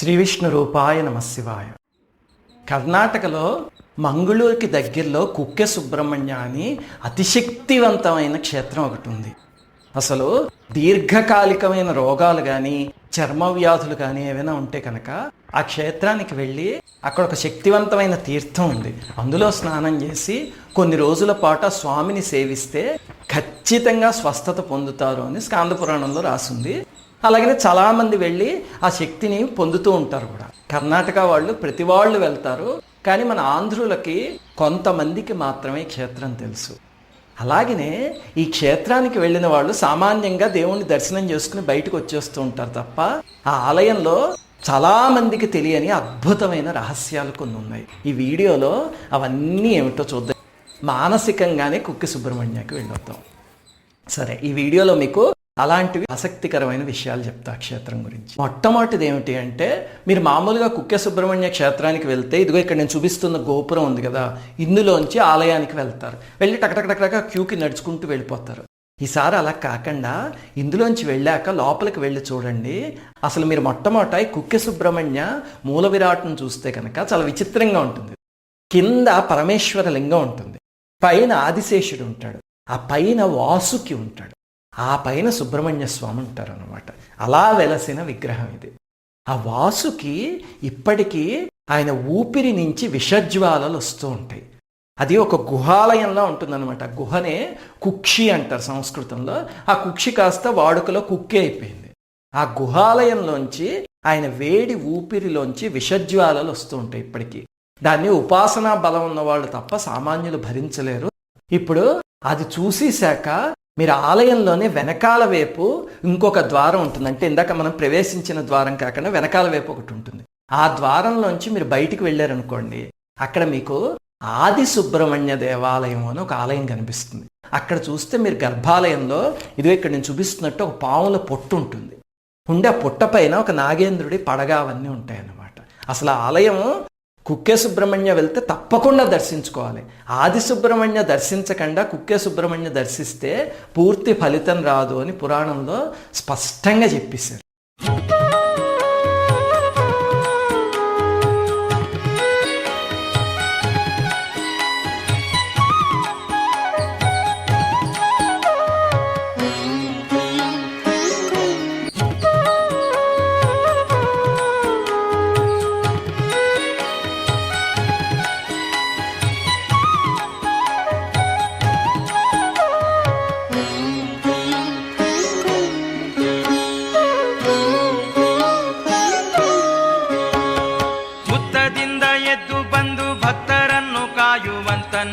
శ్రీ విష్ణు రూపాయ నమ శివాయ. కర్ణాటకలో మంగళూరుకి దగ్గరలో కుక్కె సుబ్రహ్మణ్య అని అతిశక్తివంతమైన క్షేత్రం ఒకటి ఉంది. అసలు దీర్ఘకాలికమైన రోగాలు కానీ చర్మ వ్యాధులు కానీ ఏమైనా ఉంటే కనుక ఆ క్షేత్రానికి వెళ్ళి అక్కడ ఒక శక్తివంతమైన తీర్థం ఉంది, అందులో స్నానం చేసి కొన్ని రోజుల పాటు ఆ స్వామిని సేవిస్తే ఖచ్చితంగా స్వస్థత పొందుతారు అని స్కాంద పురాణంలో రాసింది. అలాగనే చాలామంది వెళ్ళి ఆ శక్తిని పొందుతూ ఉంటారు కూడా. కర్ణాటక వాళ్ళు ప్రతి వాళ్ళు వెళ్తారు, కానీ మన ఆంధ్రులకి కొంతమందికి మాత్రమే ఈ క్షేత్రం తెలుసు. అలాగనే ఈ క్షేత్రానికి వెళ్ళిన వాళ్ళు సామాన్యంగా దేవుణ్ణి దర్శనం చేసుకుని బయటకు వచ్చేస్తూ ఉంటారు తప్ప ఆ ఆలయంలో చాలామందికి తెలియని అద్భుతమైన రహస్యాలు కొన్ని ఉన్నాయి. ఈ వీడియోలో అవన్నీ ఏమిటో చూద్దాం. మానసికంగానే కుక్కె సుబ్రహ్మణ్యకి వెళ్ళొద్దాం. సరే, ఈ వీడియోలో మీకు అలాంటివి ఆసక్తికరమైన విషయాలు చెప్తా క్షేత్రం గురించి. మొట్టమొదటిది ఏమిటి అంటే, మీరు మామూలుగా కుక్కె సుబ్రహ్మణ్య క్షేత్రానికి వెళ్తే ఇదిగో ఇక్కడ నేను చూపిస్తున్న గోపురం ఉంది కదా, ఇందులోంచి ఆలయానికి వెళ్తారు. వెళ్ళి టకటకటక క్యూకి నడుచుకుంటూ వెళ్ళిపోతారు. ఈసారి అలా కాకుండా ఇందులోంచి వెళ్ళాక లోపలికి వెళ్ళి చూడండి. అసలు మీరు మొట్టమొదట కుక్కె సుబ్రహ్మణ్య మూల విరాట్ను చూస్తే కనుక చాలా విచిత్రంగా ఉంటుంది. కింద పరమేశ్వర లింగం ఉంటుంది, పైన ఆదిశేషుడు ఉంటాడు, ఆ పైన వాసుకి ఉంటాడు, ఆ పైన సుబ్రహ్మణ్య స్వామి ఉంటారు అన్నమాట. అలా వెలసిన విగ్రహం ఇది. ఆ వాసుకి ఇప్పటికీ ఆయన ఊపిరి నుంచి విషజ్వాలలు వస్తూ ఉంటాయి. అది ఒక గుహాలయంలో ఉంటుందన్నమాట. గుహనే కుక్షి అంటారు సంస్కృతంలో. ఆ కుక్షి కాస్త వాడుకలో కుక్కే అయిపోయింది. ఆ గుహాలయంలోంచి ఆయన వేడి ఊపిరిలోంచి విషజ్వాలలు వస్తూ ఉంటాయి ఇప్పటికీ. దాన్ని ఉపాసనా బలం ఉన్నవాళ్ళు తప్ప సామాన్యులు భరించలేరు. ఇప్పుడు అది చూసేశాక మీరు ఆలయంలోనే వెనకాల వైపు ఇంకొక ద్వారం ఉంటుంది. అంటే ఇందాక మనం ప్రవేశించిన ద్వారం కాకుండా వెనకాల వైపు ఒకటి ఉంటుంది. ఆ ద్వారంలోంచి మీరు బయటికి వెళ్ళారనుకోండి, అక్కడ మీకు ఆది సుబ్రహ్మణ్య దేవాలయం అని ఒక ఆలయం కనిపిస్తుంది. అక్కడ చూస్తే మీరు గర్భాలయంలో ఇదిగో ఇక్కడ నేను చూపిస్తున్నట్టు ఒక పాముల పొట్టు ఉంటుంది. ఉండే ఆ పుట్ట పైన ఒక నాగేంద్రుడి పడగ అవన్నీ ఉంటాయి అన్నమాట. అసలు ఆ ఆలయం కుక్కె సుబ్రహ్మణ్య వెళ్తే తప్పకుండా దర్శించుకోవాలి. ఆది సుబ్రహ్మణ్య దర్శించకుండా కుక్కె సుబ్రహ్మణ్య దర్శిస్తే పూర్తి ఫలితం రాదు అని పురాణంలో స్పష్టంగా చెప్పేశారు.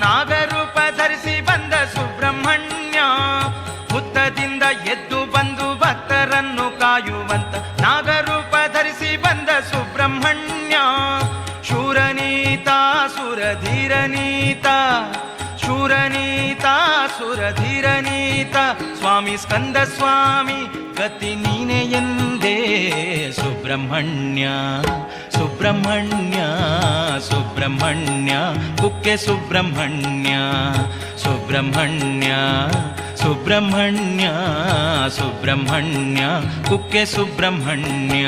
ನಾಗರೂಪ ಧರಿಸಿ ಬಂದ ಸುಬ್ರಹ್ಮಣ್ಯ, ಹುತ್ತದಿಂದ ಎದ್ದು ಬಂದು ಭಕ್ತರನ್ನು ಕಾಯುವಂತ ನಾಗರೂಪ ಧರಿಸಿ ಬಂದ ಸುಬ್ರಹ್ಮಣ್ಯ. ಶೂರನೀತ ಸುರಧೀರನೀತ, ಶೂರನೀತ ಸುರಧೀರನೀತ, ಸ್ವಾಮಿ ಸ್ಕಂದ ಸ್ವಾಮಿ ಗತಿ ನೀನೆ ಎಂದೇ ಸುಬ್ರಹ್ಮಣ್ಯ. ಸುಬ್ರಹ್ಮಣ್ಯ ಸುಬ್ರಹ್ಮಣ್ಯ ಕುಕ್ಕೆೆ ಸುಬ್ರಹ್ಮಣ್ಯ, ಸುಬ್ರಹ್ಮಣ್ಯ ಸುಬ್ರಹ್ಮಣ್ಯ ಸುಬ್ರಹ್ಮಣ್ಯ ಕುಕ್ಕೆೆ ಸುಬ್ರಹ್ಮಣ್ಯ.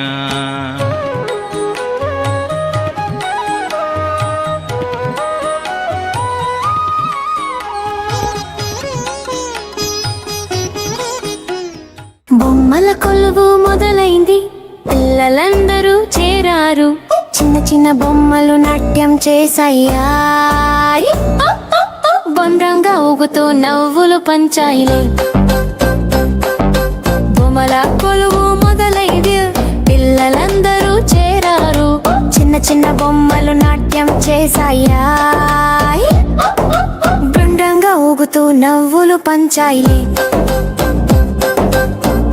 బొమ్మల కొలువు మొదలైంది, పిల్లలందరూ చేరారు, చిన్న చిన్న బొమ్మలు నాట్యం చేసాయి, బొండ్రంగా ఊగుతూ నవ్వులు పంచాయిలే. బొమ్మల కొలువు మొదలైంది, పిల్లలందరూ చేరారు, చిన్న చిన్న బొమ్మలు నాట్యం చేసాయి, బొండ్రంగా ఊగుతూ నవ్వులు పంచాయిలే.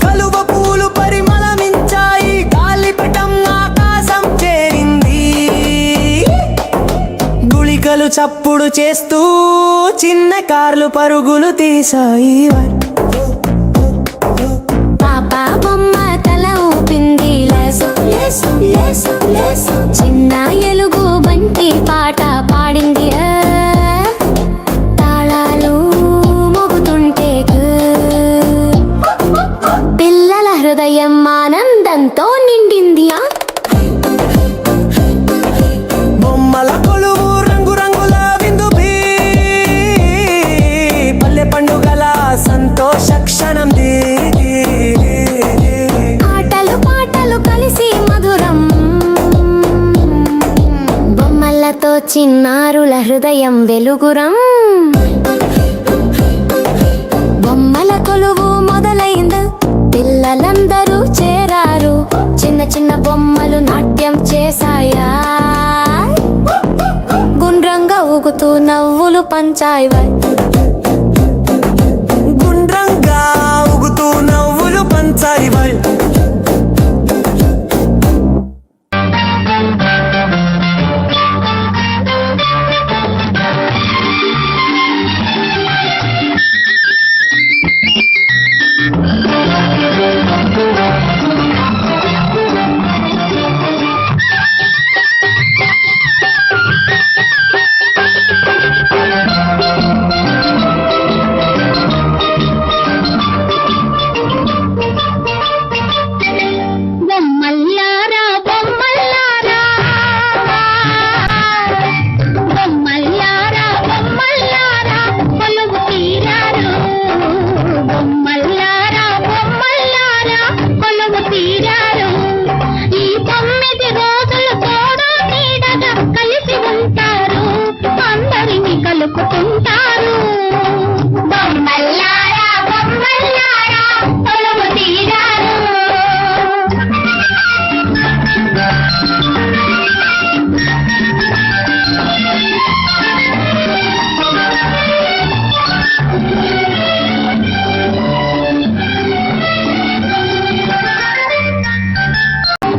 కలువ పూలు పరిమళమించాయి, గాలిపటం ఆకాశం చేరింది, గుళికలు చప్పుడు చేస్తూ చిన్న కార్లు పరుగులు తీసాయి. పాప బొమ్మ తల ఊపింది, లేసు లేసు లేసు లేసు, చిన్న ఎలుగు బంటి పాట పాడింది, తాళాలు మోగుతుంటే పిల్లల హృదయం ఆనందంతో నిండింది. చిన్నారుల హృదయం వెలుగురం బొమ్మల కొలువు మొదలైంది పిల్లలందరూ చేరారు చిన్న చిన్న బొమ్మలు నాట్యం చేశాయా గుండ్రంగా ఊగుతూ నవ్వులు పంచాయి గుండ్రంగా ఊగుతూ నవ్వులు పంచాయి బొమ్మల్లారా బొమ్మల్లారా బొమ్మల్లారా బొమ్మల్లారా కొలువు తీరారు బొమ్మల్లారా బొమ్మల్లారా కొలువు తీరారు ఈ 9 రోజులు తోడు నీడగా కలిసి ఉంటారు అందరిని కలుపుకుంటారు బొమ్మల్లారా బొమ్మల్లారా కొలువు తీరారు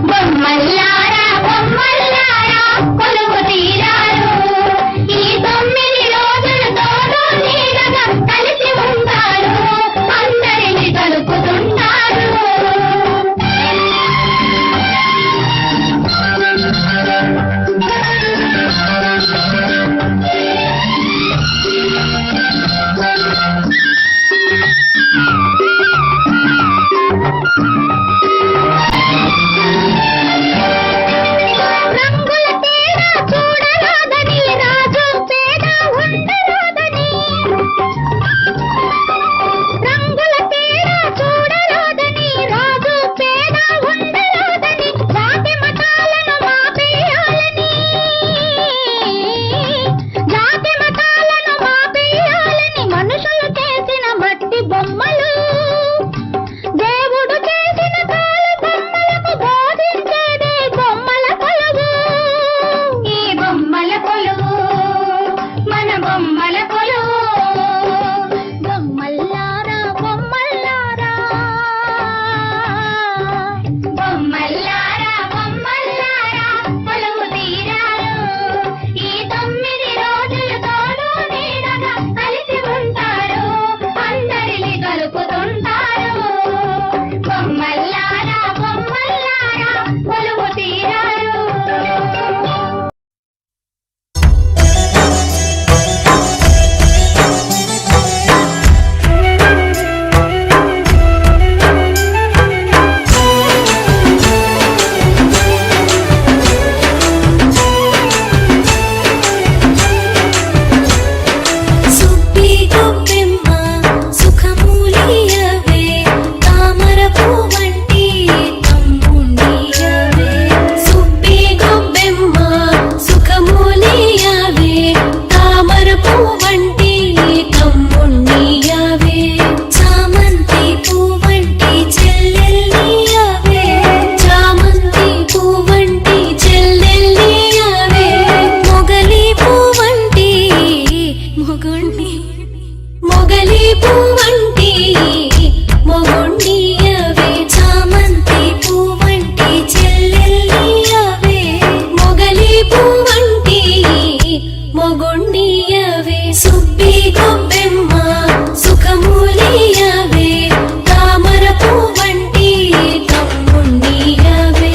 బొమ్మల్లారా బొమ్మల్లారా కొలువు తీరారు ఈ 9 రోజులు తోడు నీడగా కలిసి ఉంటారు అందరిని కలుపుతుంటారు రంగుల తేడా చూడరాదని రాజు పేద ఉండరాదని రంగుల తేడా చూడరాదని రాజు పేద ఉండరాదని జాతి మతాలను మాపేయాలని జాతి మతాలను మాపేయాలని మనుషులు చేసిన మట్టి బొమ్మలు దేవుడు చేసిన తాళ బొమ్మలకు బోధించేదే బొమ్మల కొలువు ఈ బొమ్మల కొలువు మన బొమ్మల కొలువు బొమ్మల్లారా బొమ్మల్లారా బొమ్మల్లారా బొమ్మల్లారా కొలువు తీరారు ఈ 9 రోజులు తోడు నీడగా కలిసి ఉంటారు అందరిని కలుపుతుంటారు బొమ్మల్లారా బొమ్మల్లారా కొలువు తీరారు సుబ్బి గొప్పెమ్మ సుఖమూలియవే తామర పువ్వంటి తమ్ముండియవే సుబ్బి గొప్పెమ్మ సుఖమూలియవే తామర పువ్వంటి తమ్ముండియవే చామంతి పువ్వంటి చెల్లెల్నియవే చామంతి పువ్వంటి చెల్లెల్నియవే మొగలి పువ్వంటి మొగలి పువ్వంటి మొగుండియవే చామంతి పువ్వంటి చెల్లెల్నియవే మొగలి పువ్వంటి మొగుండియవే సుబ్బి గొప్పెమ్మ సుఖమూలియవే తామర పువ్వంటి తమ్ముండియవే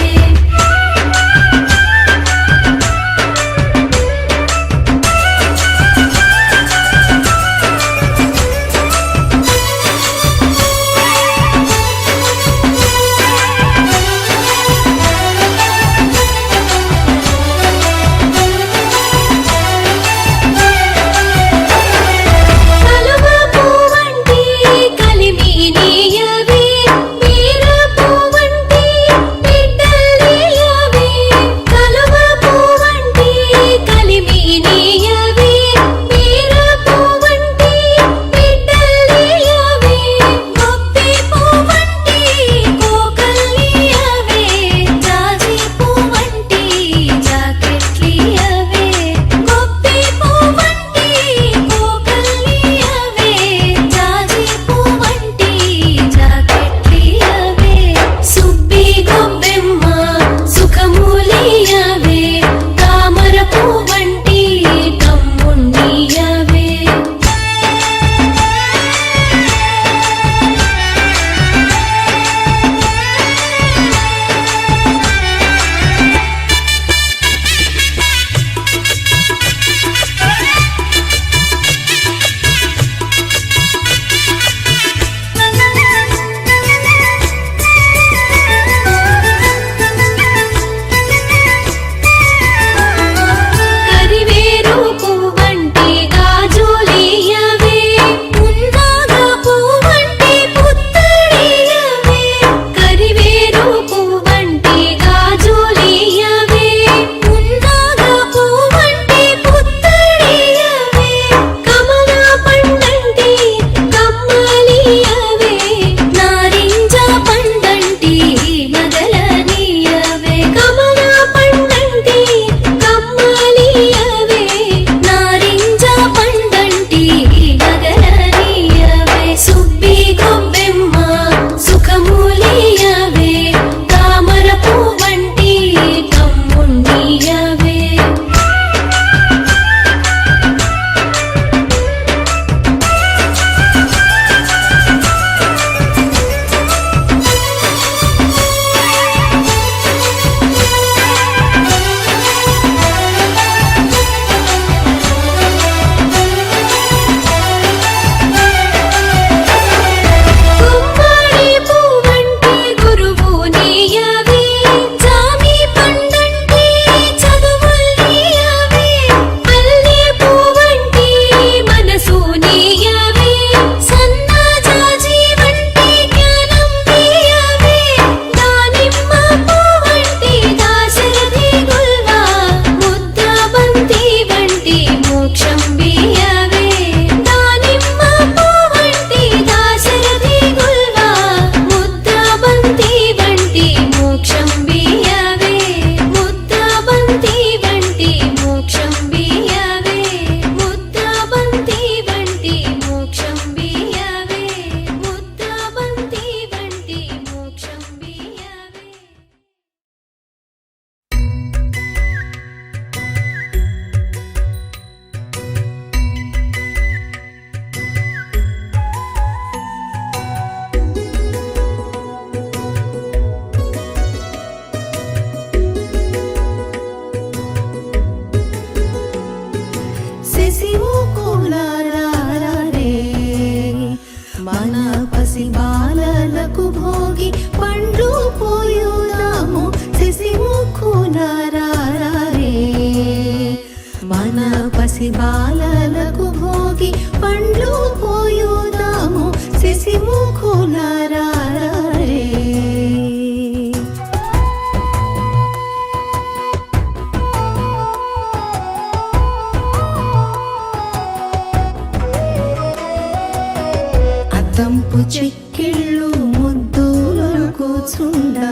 అద్దంపు చెక్కిళ్ళు ముద్దులు కూచుండా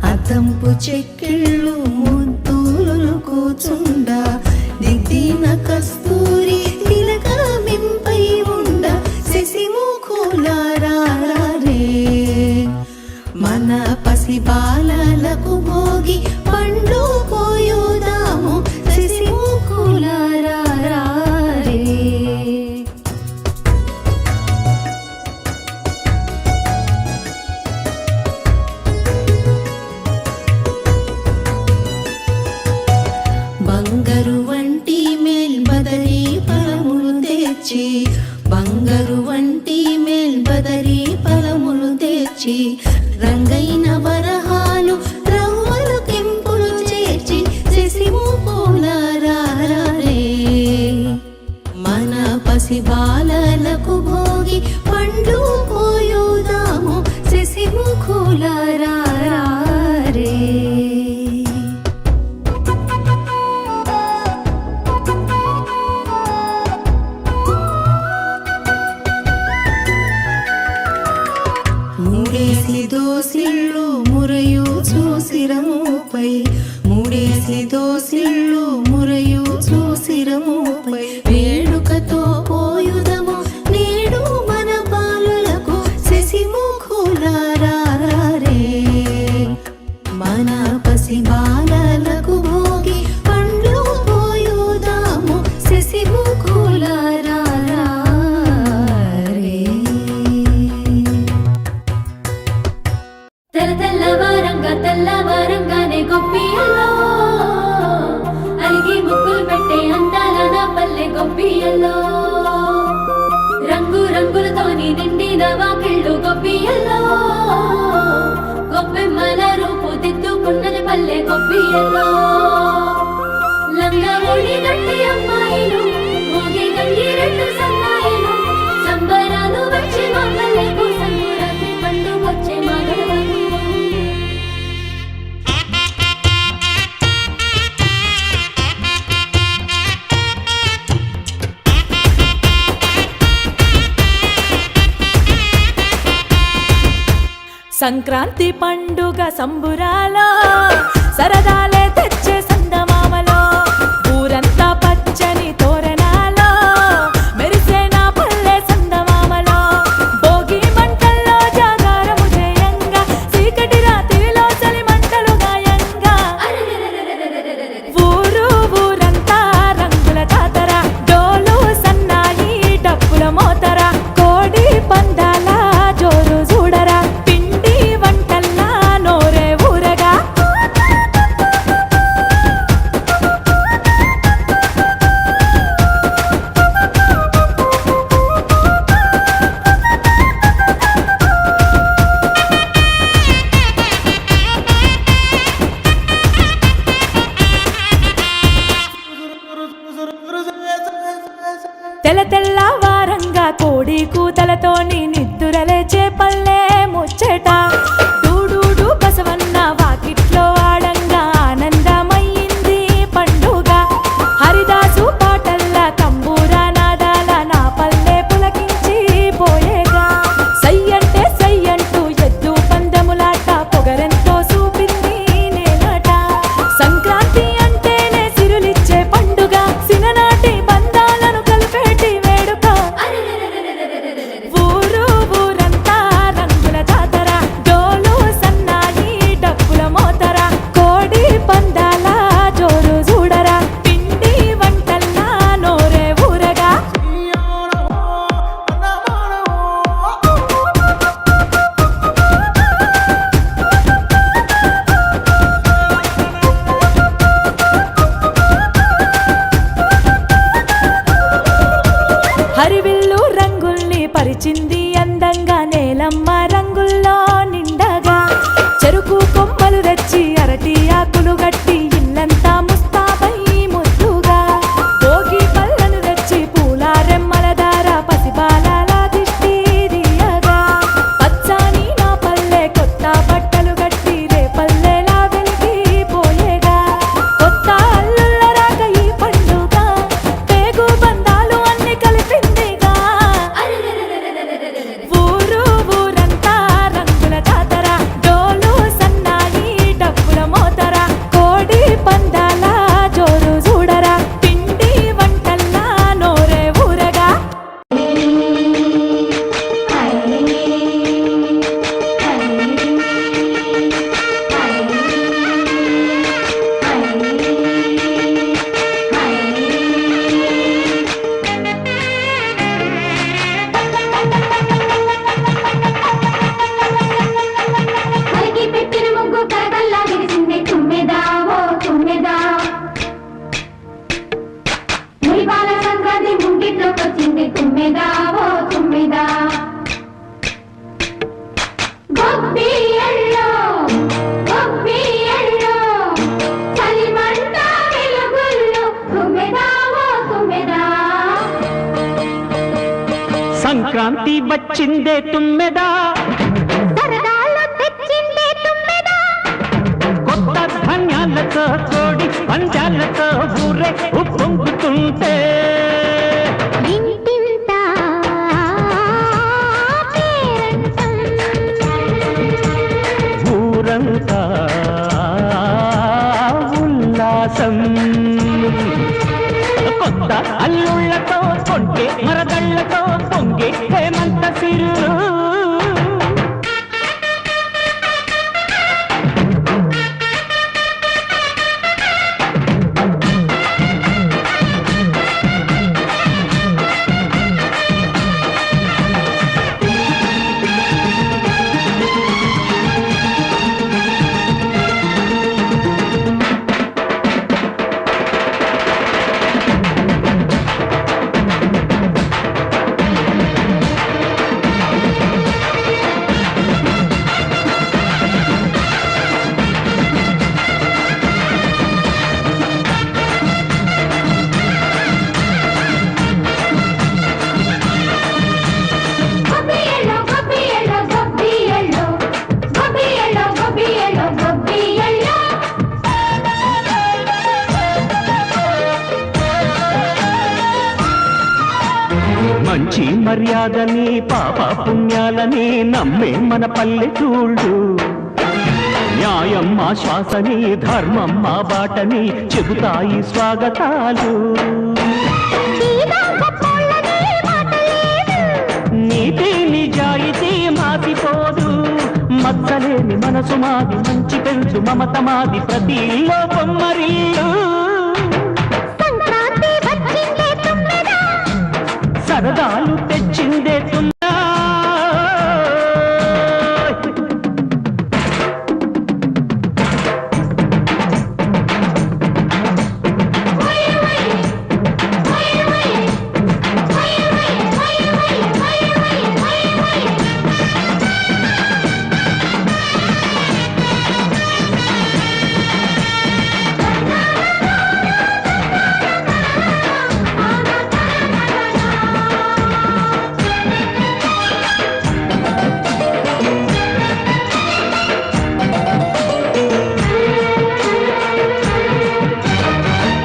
అద్దంపు చెక్కిళ్ళు ముద్దులు కూచుండా దిద్దిన కస్తూరి తిలకమింపై ఉండ శశిముఖులారే మన పసి బాలలకు భోగి పండ్లు కోయుదాము శశిముఖులారే. బంగారు వంటి మేల్బదరి ఫలములు తెచ్చి బంగారు వంటి మేల్బదరి ఫలములు తెచ్చి రంగైన వరహాలు రవ్వలు కెంపులు చేర్చి శశిముఖులారే మన పసి బాలలకు భోగి పండ్లు కోయుదాము శశిముఖులారే. మూడేసి దోసిళ్ళు మురయు చూసిరముపై మూడేసి దోసిళ్ళు మురయు చూసిరముపై వేడుకతో పోయుదము నేడు మన బాలులకు శశిముఖులారే మన పసి బాలలకు భోగి పండ్లు పోయుదాము శశిముఖులారే. తెల్లవారంగానే గొప్పియల్లో అలిగి ముగ్గులు పెట్టే అందాల నా పల్లె గొప్పియల్లో రంగు రంగులతోని నిండిన వాకిళ్ళు గొప్పియల్లో గొప్పెమ్మల రూపు దిద్దుకున్నది పల్లె గొప్పియల్లో లంగా ఒడి గట్టి అమ్మాయిలు మోగి గంగి రెండు సన్నాయిలు సంబరాలు వచ్చే మా పల్లెకు సంక్రాంతి పండుగొచ్చే మా గడవకు. సంక్రాంతి పండుగ సంబురాలో సరదాలే తెచ్చే సందమామలో ఊరంతా పచ్చని తోరణాలో మెరిసే నా పల్లె సందమామలో భోగి మంటల్లో జాగారము చేయంగా చీకటి రాత్రిలో చలి మంటలు గాయంగా ఊరంతా రంగుల జాతర డోలు సన్నాయి డప్పుల మోతర కోడి పందాల జోరు చూడరా వంటల్లా నోరే ఊరగా తెల్లవారంగా కోడి కూతలతోని నిద్దురలేచే పల్లె ముచ్చట డూడూడు బసవన్న వాకిట్లో ఆడంగా ఆనందమయ్యింది పండుగ హరిదాసు పాటల్లా తంబూరా నాదాల నా పల్లె పులకించి పోయేగా సయ్యంటే సయ్యంటూ ఎద్దు పందెములాట పొగరెంతో చూపింది నేనట సంక్రాంతి అంటేనే సిరులిచ్చే పండుగ సిననాటి బంధాలను కలిపేటి వేడుక ఊరంతా రంగుల జాతర డోలు సన్నాయి డప్పుల మోతర కోడి పందాల జోరు చూడరా పిండి వంటల్లా నోరే ఊరగా హరివిల్లు రంగుల్ని పరిచింది అందంగా నేలమ్మ రంగుల్లో నిండగా చెరుకు కొమ్మలు తెచ్చి అరటి ఆకులు గట్టి ఇల్లంతా ముస్తాబై ముద్దుగా భోగి పళ్ళను తెచ్చి పూల రెమ్మల దార పసిబాల దిష్టి దియగా పచ్చాని నా పల్లె కొత్త బట్టలు గట్టి రే పల్లెలా వెలిగి పోయేగా కొత్త అల్లుళ్ళ రాక ఈ పండుగ పేగు బంధాలు అన్ని కలిపిందిగా ఊరు సంక్రాంతి వచ్చిందే తుమ్మెదా సరదాలు తెచ్చిందే తుమ్మెదా కొత్త ధాన్యాలతో కోడి పంజాలతో ఊరే ఉప్పొంగుతుంటే ఇంటింత పేరంటం ఊరంతా ఉల్లాసం కొత్త అల్లుళ్ళతో కొంటే మరదళ్ళతో పొంగే హేమంత సిరు గొబ్బియలో గొబ్బియలో గొబ్బియలో గొబ్బియలో గొబ్బియలో గొబ్బియలో మంచి మర్యాదని పాప పుణ్యాలని నమ్మే మన పల్లెటూళ్ళు న్యాయం మా శ్వాసని ధర్మం మా బాటని చెబుతాయి స్వాగతాలు నీదా గొప్పోళ్ళని మాటలేదు నీతి నిజాయితీ మాసిపోదు మచ్చలేని మనసు మాది మంచి పెంచు మమత మాది ప్రతి ఇల్లో బొమ్మరిల్లు సంక్రాంతి వచ్చిందే తుమ్మెదా సరదాలు తెచ్చిందే తుమ్మెదా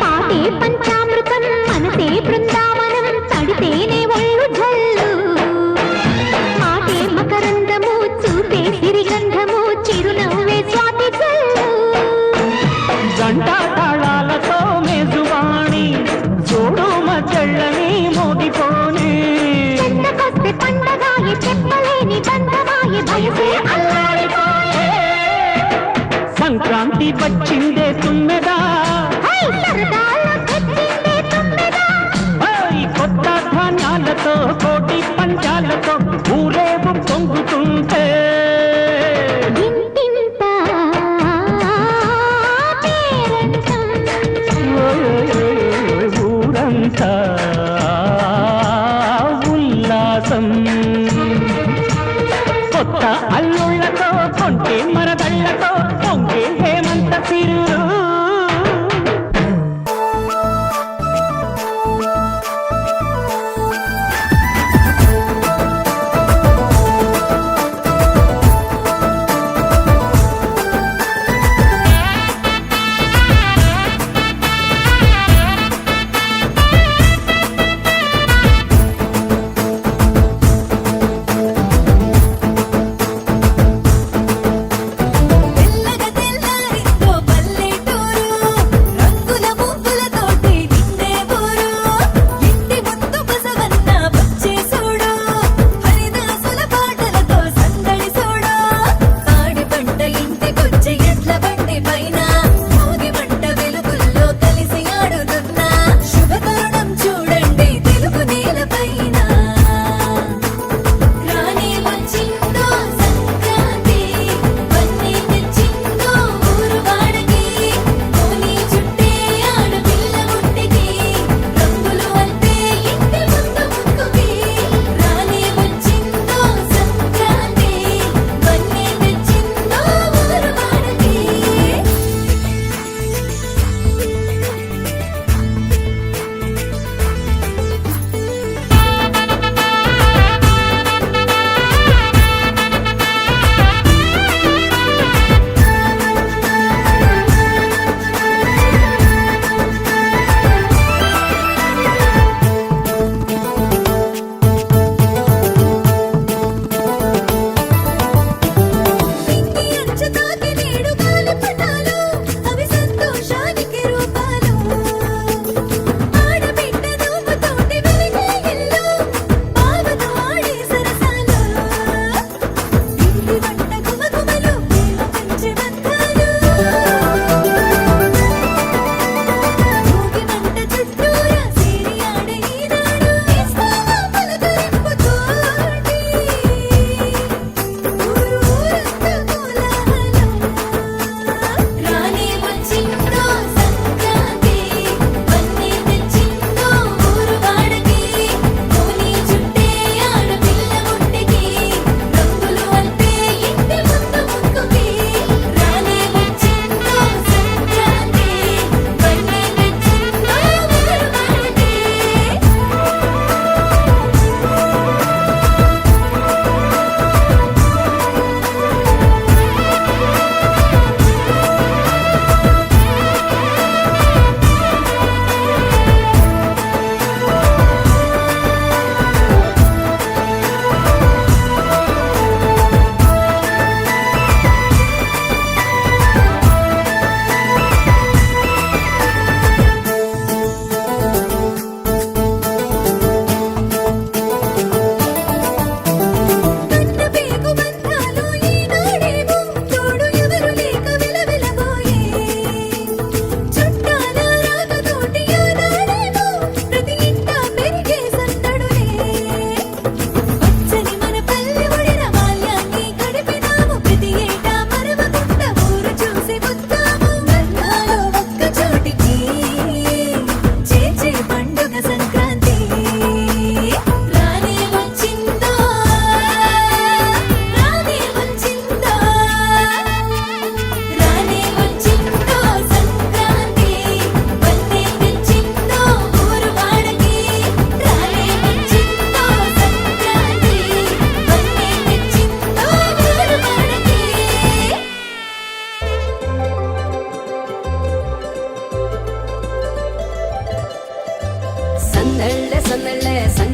పాటే పంచామృతం మనసే బృందావనం తడితేనే ఒళ్ళు జల్లు మాటే మకరందము చూపే సిరిగంధము చిరునవ్వే స్వాతి జల్లు జంట తాళాలతో మేజువాణి చూడు మచ్చళ్ళని మోగిపోని చెంతకొస్తే పండగాయే చెప్పలేని బంధమాయే భయసే అల్లాడిపోయే సంక్రాంతి వచ్చిందే తుమ్మెదా హై సరదాలు తెచ్చిందే తుమ్మెదా ఓయ్ కొత్త ధాన్యాలతో కోటి పంచాలతో ఊరేగు పొంగుతుంటే ఇంటింత పేరంటం ఊరంతా ఉల్లాసం కొత్త అల్లుళ్ళతో కొంటే మరదళ్ళతో పొంగే హేమంత సిరు తెల్లగా తెల్లారిందో పల్లెటూరు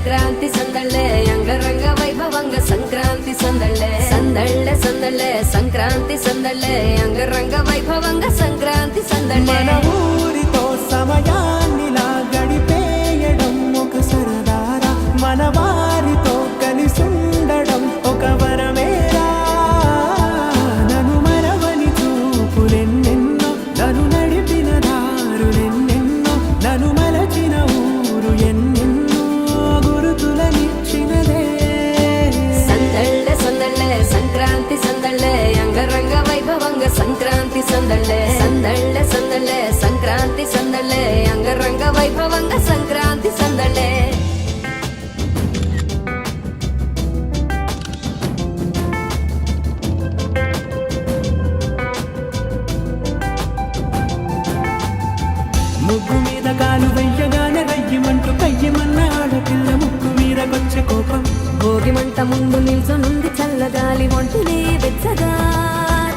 సంక్రాంతి సందళ్ళే అంగరంగ వైభవంగ సంక్రాంతి సందళ్ళే సందళ్ళే సందళ్ళే సంక్రాంతి సందళ్ళే అంగరంగ వైభవంగ సంక్రాంతి సందళ్ళే మన ఊరితో సమయాన్నిలా గడిపేయడం ఒక సరదారా మన వారితో కలిసుండడం ఒక వరమేరా నన్ను మరవని చూపులెన్నెన్నో నన్ను నడిపిన దారులెన్నెన్నో నన్ను మలచిన ఊరు ఎన్నెన్నో గురుతులనిచ్చినదే సందళ్ళే సందళ్ళే సంక్రాంతి సందళ్ళే అంగరంగ వైభవంగ సంక్రాంతి సందళ్ళే సందళ్ళే సందళ్ళే సంక్రాంతి సందళ్ళే అంగరంగ వైభవంగ సంక్రాంతి సందళ్ళే ముగ్గు మీద కాలు వెయ్యగానే రయ్యమంటూ కయ్యమన్న ఆడపిల్ల ముగ్గు మీదకొచ్చే కోపం భోగి మంట ముందు నిల్చొనుంది చల్లగాలి ఒంటినే వెచ్చగా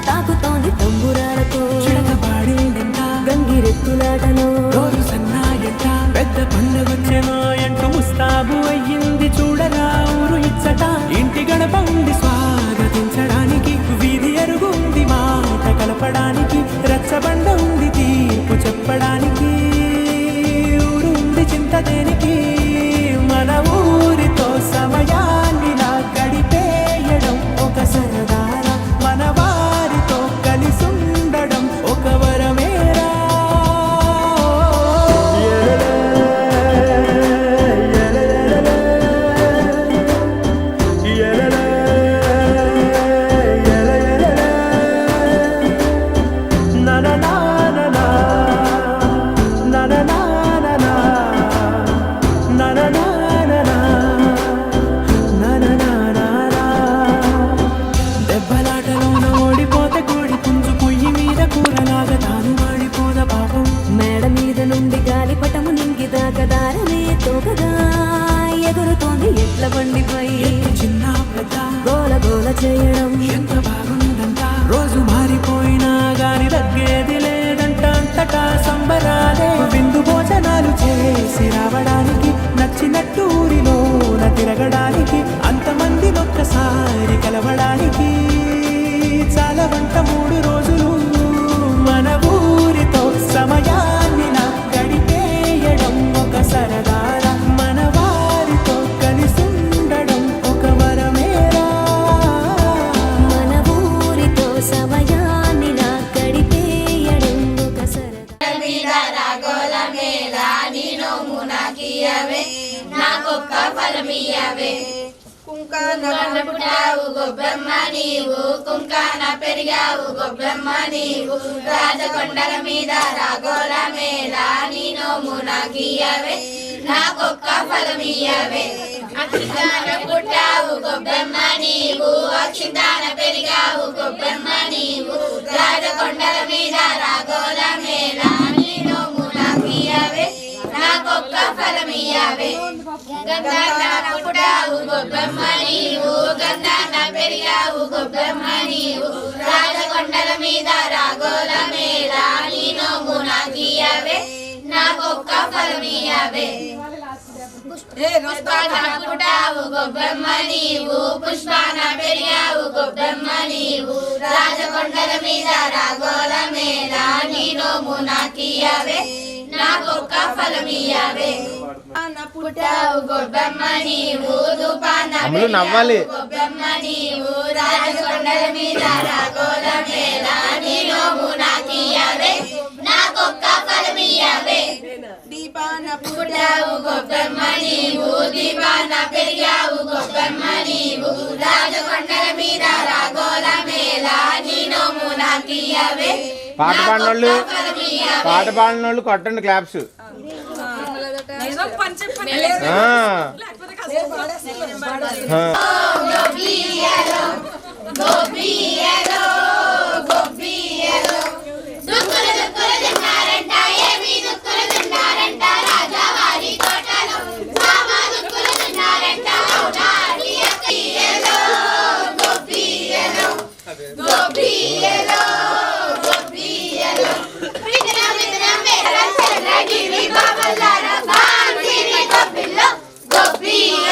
తాకుతోంది తంబురాలతో చిడకపాడిందంట గంగిరెత్తులాటలో రోజు సన్నాయంట పెద్ద పండగొచ్చెనో అంటూ ముస్తాబు అయ్యింది చూడరా ఊరు ఇచ్చట ఇంటి గడప ఉంది స్వాగతించడానికి వీధి అరుగుంది మాట కలపడానికి రచ్చబండ ఉంది తీర్పు చెప్పడానికి ఊరు ఉంది చింత దేనికి మన ఊరితో సమయాన్నిలా గడిపేయడం ఒక సరదారా మన వారితో కలిసుండడం ఒక వరమేరా na na na na na na na na na na na na na దెబ్బలాటలోన ఓడిపోతే కోడి పుంజు పొయ్యి మీద కూరలాగా తాను వాడిపోద పాపం మేడ మీద నుండి గాలిపటము నింగిదాకా దారమే తోకగా ఎగురుతోంది ఎట్ల బండిపై చిన్న పెద్ద గోల గోల చేయడం ఎంత బాగుందంట రోజు మారిపోయినా గాని తగ్గేది లేదంట అంతటా సంబరాలే విందు భోజనాలు చేసి రావడానికి నచ్చినట్టు ఊరిలోన తిరగడానికి అంతమంది ఒక్కసారి కలవడానికి చాలా వంట 3 రోజులు మన ఊరితో సమయాన్నిలా గడిపేయడం ఒక సరదారా మన వారితో కలిసుండడం ఒక వరమేరా మన ఊరితో సమయాన్నిలా గడిపేయడం ఒక సరదా కుంకాన పుట్టావు గొబ్బెమ్మ నీవు కుంకాన పెరిగావు గొబ్బెమ్మ నీవు రాజకొండల మీద రాగోల మేళ నీ నోము నాకియవే నాకొక్క ఫలమియవే అక్షితాన పుట్టావు గొబ్బెమ్మ నీవు అక్షితాన పెరిగావు గొబ్బెమ్మ నీవు రాజకొండల మీద రాగోల మేళ నీ నోము నాకియవే నాకొక్క ఫలమియవే గంగాన పుట్టావు గొబ్బెమ్మ నీవు గంగాన పెరిగావు గొబ్బెమ్మ నీవు రాజకొండల మీద రాగోల మేళ నీ నోము నాకియవే నాకొక్క ఫలమియవే పుష్పాన పుట్టావు గొబ్బెమ్మ నీవు పుష్పాన పెరిగావు గొబ్బెమ్మ నీవు రాజకొండల మీద రాగోల మేళ నీ నోము నాకియవే నాకొక్క ఫలమియవే పుట్టావు గొబ్బెమ్మ నీవు దుపాన నవ్వాలి గొబ్బెమ్మ నీవు రాజకొండల మీద రాగోల మేళ నీ నోము నాకియవే నాకొక్క ఫలమియవే దీపాన పుట్టావు గొబ్బెమ్మ నీవు దీపాన పెరిగావు గొబ్బెమ్మ నీవు రాజకొండల మీద రాగోల మేళ నీ నోము నాకియవే పాట పాడినోళ్ళు కొట్టండి క్లాప్స్ Go be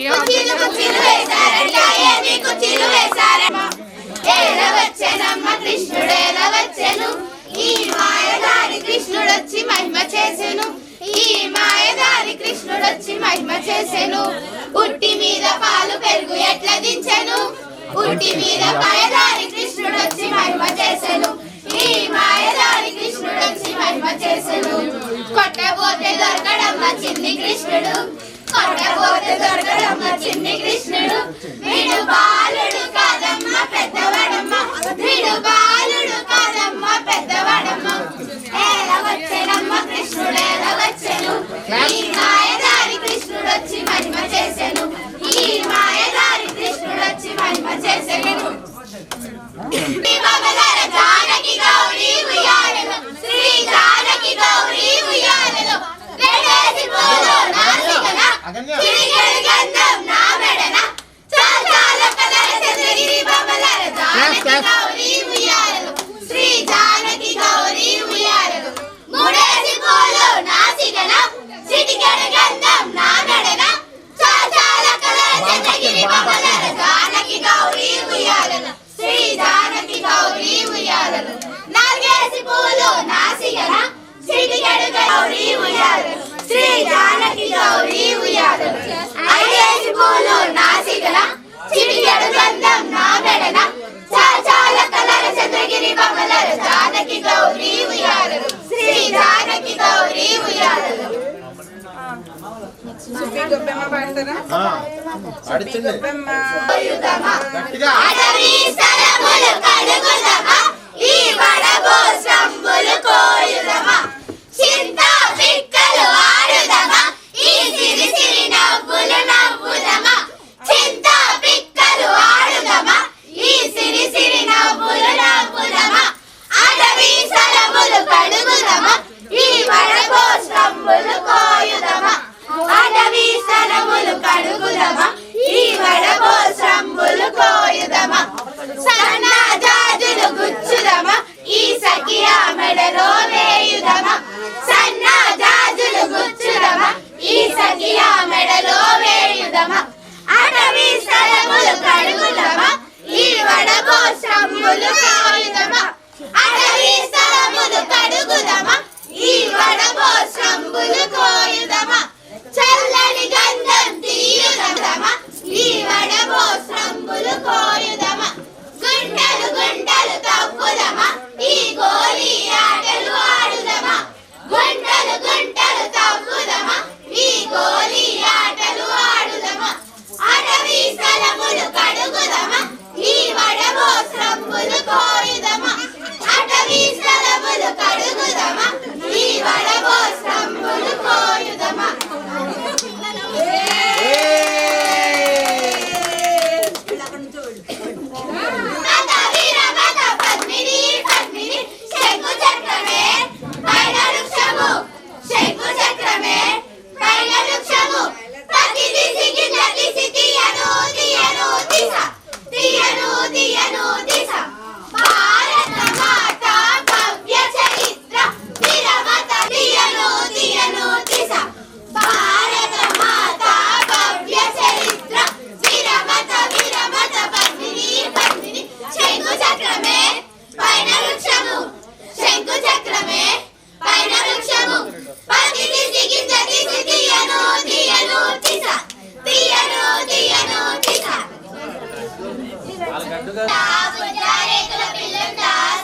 కుర్చీలు వేశారంట ఏమి కుర్చీలు వేశారమ్మా ఏలవచ్చెనమ్మ కృష్ణుడేలవచ్చెను ఈ మాయదారి కృష్ణుడొచ్చి మహిమ చేసెను ఈ మాయదారి కృష్ణుడొచ్చి మహిమ చేసెను ఉట్టి మీద పాలు పెరుగు ఎట్లా దించెను ఉట్టి మీద మాయదారి కృష్ణుడొచ్చి మహిమ చేసెను ఈ మాయదారి కృష్ణుడొచ్చి మహిమ చేసెను కొట్టబోతే దొరకడమ్మ చిన్ని కృష్ణుడు కొట్టబోతే దొరకడమ్మ చిన్ని కృష్ణుడు వీడు బాలుడు కాదమ్మ పెద్దవాడమ్మ వీడు బాలుడు కాదమ్మ పెద్దవాడమ్మ ఏలవచ్చెనమ్మ కృష్ణుడేలవచ్చెను ఈ మాయదారి కృష్ణుడొచ్చి మహిమ చేసెను ఈ మాయదారి కృష్ణుడొచ్చి మహిమ చేసెను జానకి గౌరీ ఉయ్యాలలో శ్రీ జానకి గౌరీ ఉయ్యాలలో రెడేసి పూలు నాసికన చిరిగడి గంధం నా మెడన చాచాల కలర చంద్రగిరి బాబలర జానకి గౌరీ ఉయ్యాలలో శ్రీ జానకి గౌరీ ఉయ్యాలలో మూడేసి పూలు నాసికన చిరిగడి గంధం నా మెడన చాచాల కలర చంద్రగిరి బాబలర జానకి గౌరీ ఉయ్యాలలో శ్రీ జానకి గౌరీ ఉయ్యాలలో నాలుగేసి పూలు నాసికన చిటికెడు గౌరీ ఉయ్యాలలో శ్రీ జానకి గౌరీ ఉయ్యాలలో ఐదేసి పూలు నాసికన చిటికెడు గంధం నా మెడన చాచాల కలర చంద్రగిరి బొమ్మలర జానకి గౌరీ ఉయ్యాలలో శ్రీ జానకి గౌరీ ఉయ్యాలలో అడవి సరములు కడుగుదమా ఈ వడబోసంబులు కోయుదమా చింత పిక్కలు ఆడుదమా ఈ సిరి సిరి నవ్వులు నవ్వుదమా చింత పిక్కలు ఆడుదమా ఈ సిరి సిరి నవ్వులు నవ్వుదమా అడవి సరములు కడుగుదమా ఈ వడబోసంబులు కోయుదమా అడవి సరములు కడుగుదమా ఈ వడబోసంబులు కోయుదమా సన్న జాజులు గుచ్చుదమా ఈ సఖియా మెడలో వేయుదమా సన్న జాజులు గుచ్చుదమా ఈ సఖియా మెడలో వేయుదమా అడవి సరములు కడుగుదమా ఈ వడబోసంబులు కోయుదమా అడవి సరములు కడుగుదమా ఈ వడబోసంబులు కోయుదమా చల్లని గంధం తీయుదమా ఈ వడబోసంబులు కోయుదమా గుంటలు గుంటలు తవ్వుదమా ఈ గోలి ఆటలు ఆడుదమా గుంటలు గుంటలు తవ్వుదమా ఈ గోలి ఆటలు ఆడుదమా అడవి సలములు కడుగుదమా ఈ వడబోసంబులు కోయుదమా అడవి సలములు కడుగుదమా ఈ వడబోసంబులు కోయుదమా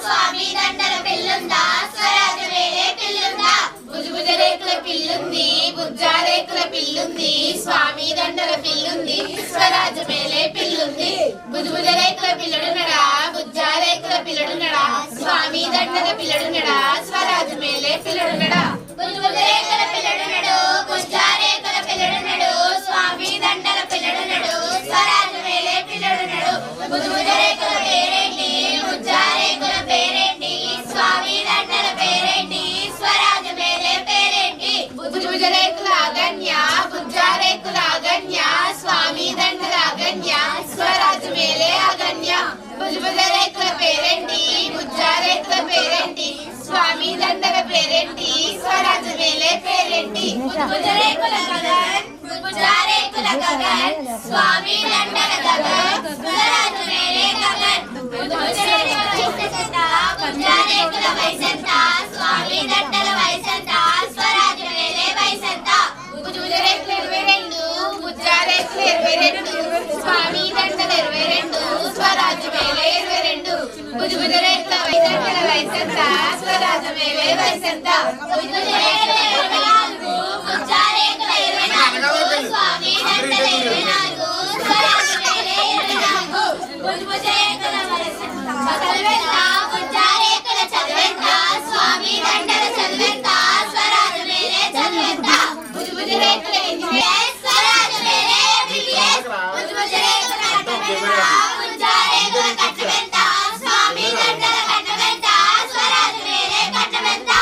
స్వామి దండల పిల్లుందా స్వరాజ వేలే పిల్లుందా భుజభుజ రేకుల పిల్లుంది బుజ్జారేకుల పిల్లుంది స్వామి దండల పిల్లుంది స్వరాజ మేలే పిల్లుంది భుజభుజ రేకుల పిల్లడునడా బుజ్జారేకుల పిల్లడునడా స్వామి దండల పిల్లడునడా స్వరాజ మేలే పిల్లడునడా భుజభుజ రేకుల పిల్లడునడు బుజ్జారేకుల పిల్లడునడు స్వామి దండల పిల్లడునడు స్వరాజ మేలే పిల్లడునడు భుజభుజ రేకుల పేరేంటి బుజ్జారేకుల పేరేంటి స్వామి దండల పేరేంటి స్వరాజ మేలే పేరేంటి భుజభుజ రేకుల అగన్య బుజ్జారేకుల అగన్య స్వామి దండల అగన్య స్వరాజ మేలే అగన్య భుజభుజ రేకుల పేరేంటి బుజ్జారేకుల పేరేంటి స్వామి దండల పేరేంటి స్వరాజ మేలే పేరేంటి భుజభుజ రేకుల బుజ్జారేకుల గగన్ స్వామి దండల గగన్ స్వరాజు మేలే గగన్ బుజ్జారేకుల వయసెంత స్వామి దండల వయసెంత స్వరాజు మేలే వయసెంత బుజ్జారేకులు 22 బుజ్జారేకులు 22 స్వామి దండల 22 స్వరాజు మేలే 22 బుజ్జారేకుల దండల వయసెంత స్వరాజు మేలే వయసెంత బుజ్జారేకుల 24 బుజ్జారేకుల 24 స్వామి దండల 24 స్వరాజు మేలే 24 బుజ్జారేకుల వయసెంత చదివెంత బుజ్జారేకుల చదివెంత స్వామి దండల చదివెంత స్వరాజు మేలే చదివెంత బుజ్జారేకుల స్వరాజు మేలే బుజ్జారేకుల కట్టవెంత బుజ్జారేకుల కట్టవెంత స్వామి దండల కట్టవెంత స్వరాజు మేలే కట్టవెంత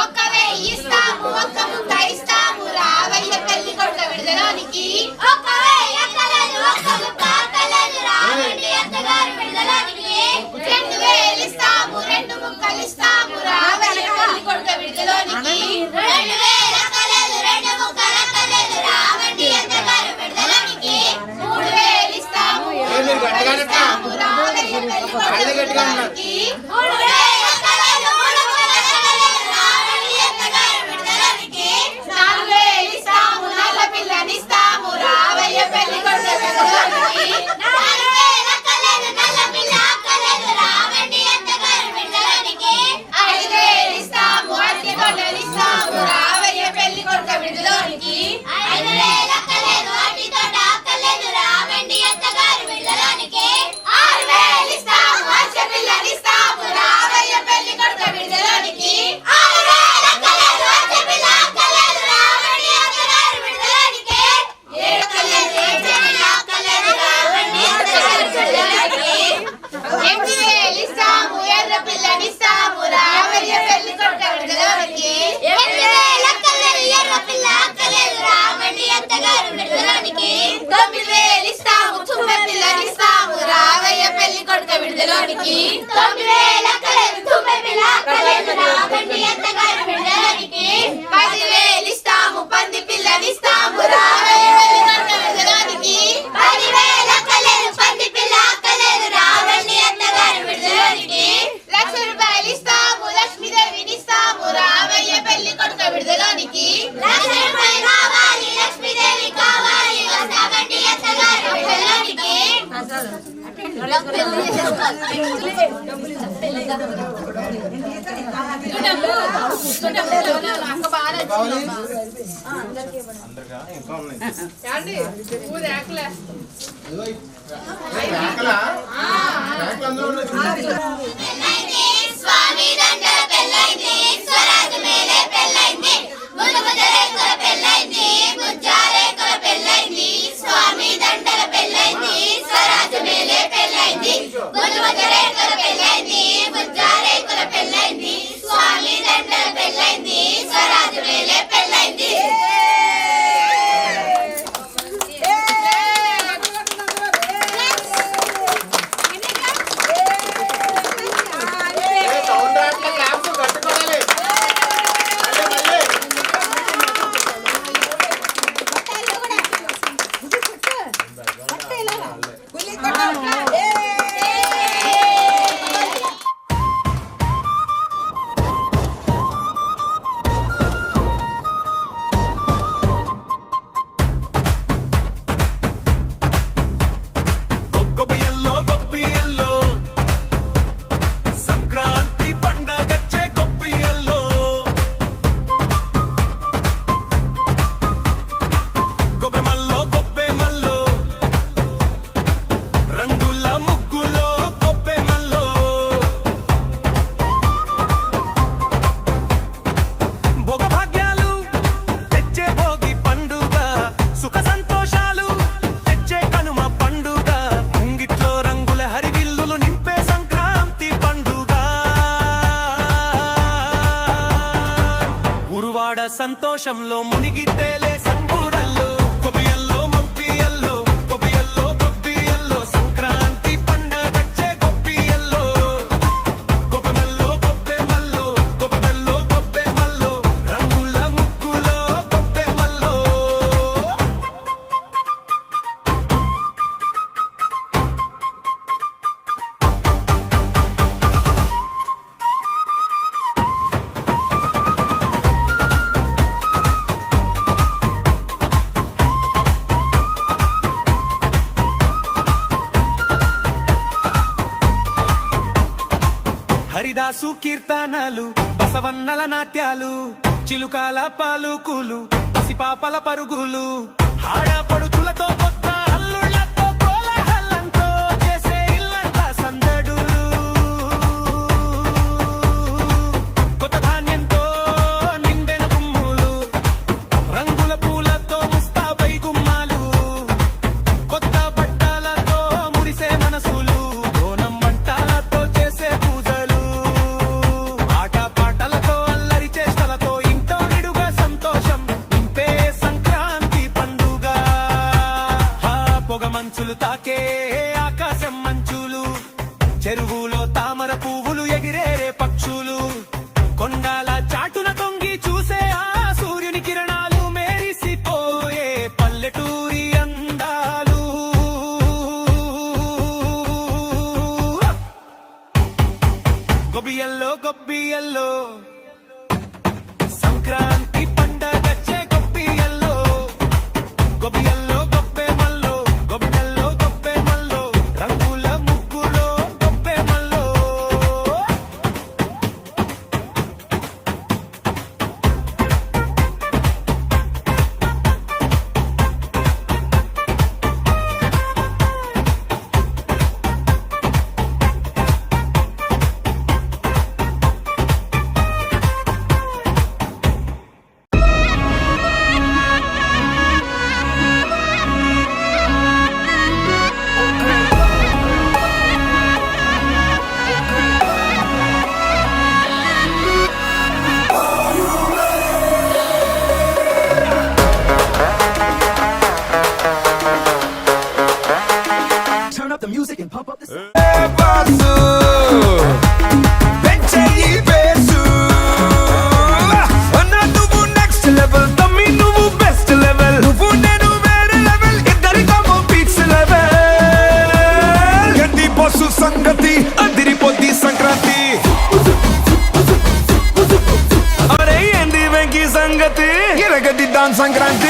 ఒక్క వెయ్యి ఇస్తాము ఒక్క ముక్క ఇస్తాము రావయ్య పెళ్లి కొడుక విడుదలోనికి ఒక్క వెయ్యి అక్కలేదు ఒక్క ముక్క అక్కలేదు రావండి అత్తగారు విడుదలోనికి 2000 ఇస్తాము 2 ముక్కలు ఇస్తాము రావయ్య పెళ్లి కొడుక విడుదలోనికి 2000 అక్కలేదు 2 ముక్కలు అక్కలేదు రావండి అత్తగారు విడుదలోనికి 3000 ఇస్తాము 3 ముక్కలు ఇస్తాము రావయ్య పెళ్లి కొడుక విడుదలోనికి 3000 అక్కలేదు 3 ముక్కలు అక్కలేదు రావండి అత్తగారు విడుదలోనికి 4000 ఇస్తాము నల్ల పిల్లనిస్తాము రావయ్య పెళ్లి కొడుక విడుదలోనికి 4000 అక్కలేదు నల్ల పిల్ల అక్కలేదు రావండి అత్తగారు విడుదలోనికి 5000 ఇస్తాము అట్టి తోటనిస్తాము రావయ్య పెళ్లి కొడుక విడుదలోనికి 5000 అక్కలేదు అట్టి తోట అక్కలేదు రావండి అత్తగారు విడుదలోనికి 6000 ఇస్తాము అచ్చ పిల్లనిస్తాము రావయ్య పెళ్లి కొడుక విడుదలోనికి 6000 అక్కలేదు అచ్చ పిల్ల అక్కలేదు రావండి అత్తగారు విడుదలోనికి 7 అక్కలేదు అచ్చ పిల్ల అక్కలేదు రావండి అత్తగారు విడుదలోనికి 8000 ఇస్తాము ఎర్ర పిల్లనిస్తాము రావయ్య పెళ్లి కొడుక విడుదలోనికి 8000 అక్కలేదు ఎర్ర పిల్ల అక్కలేదు రావండి అత్తగారు విడుదలోనికి 9000 ఇస్తాము తుమ్మె పిల్లనిస్తాము రావయ్య పెళ్లి కొడుక విడుదలోనికి 9000 అక్కలేదు తుమ్మె పిల్ల అక్కలేదు రావండి అత్తగారు విడుదలోనికి 10000 ఇస్తాము పంది పిల్లనిస్తాము రావయ్య పెళ్లి కొడుక విడుదలోనికి 10000 అక్కలేదు పంది పిల్ల అక్కలేదు రావండి అత్తగారు విడుదలోనికి 1,00,000 రూపాయలు ఇస్తాము లక్ష్మీదేవిని ఇస్తాము రావయ్య పెళ్లి కొడుక విడుదలోనికి 1,00,000 రూపాయలు కావాలి లక్ష్మీదేవి కావాలి వస్తామండి అత్తగారు విడుదలోనికి స్వామి దండల పెళ్ళైంది స్వరాజు మేలే పెళ్ళైంది బుజ్జారేకుల పెళ్ళైంది బుజ్జారేకుల పెళ్ళైంది స్వామి దండల పెళ్ళైంది స్వరాజు మేలే పెళ్ళైంది బుజ్జారేకుల పెళ్ళైంది బుజ్జారేకుల పెళ్ళైంది స్వామి దండల పెళ్ళైంది స్వరాజు మేలే పెళ్ళైంది సంతోషంలో మునిగి తేలే సంబూరల్లో కొబియల్లో మంపియల్లో కొబియల్లో కొబ్బియల్లో సంక్రాంతి పండగచ్చే కొబ్బియల్లో కొబ్బెమల్లో కొబ్బెమల్లో కొబ్బెమల్లో కొబ్బెమల్లో రంగుల ముగ్గులో కొబ్బెమల్లో కాళిదాసు కీర్తనలు బసవన్నల నాట్యాలు చిలుకాల పాలుకులు పసిపాపల పరుగులు ఆడపడుచులతో కొత్త అల్లుళ్ళతో కోలాహలంతో చేసే ఇల్లంతా సందడులు కొత్త ధాన్యంతో నిండెన గుమ్ములు రంగుల పూలతో ముస్తాబై గుమ్మాలు కొత్త బట్టలతో మురిసే మనసులు బోనం వంటలతో చేసే పూజలు ఆట పాటలతో అల్లరి చేష్టలతో ఇంట్లో నిడుగా సంతోషం నింపే సంక్రాంతి పండుగ పొగ మంచులు తాకే ఆకాశం మంచులు చెరువులో తామర పువ్వులు ఎగిరేరే పక్షులు కొండాల చాటున తొంగి చూసే ఆ సూర్యుని కిరణాలు మెరిసిపోయే పల్లెటూరి అందాలు గొబ్బియల్లో గొబ్బియల్లో సంక్రాంతి పండగచ్చే గొబ్బియల్లో గొబ్బియల్లో గొబ్బె మల్లో గొబ్బెల్లో గొబ్బె మల్లో రంగుల ముగ్గులో గొబ్బె మల్లో సంగతి అదిరిపోద్ది సంక్రాంతి అరే ఏంది వెంకీ సంగతి ఎరగదిద్దాం సంక్రాంతి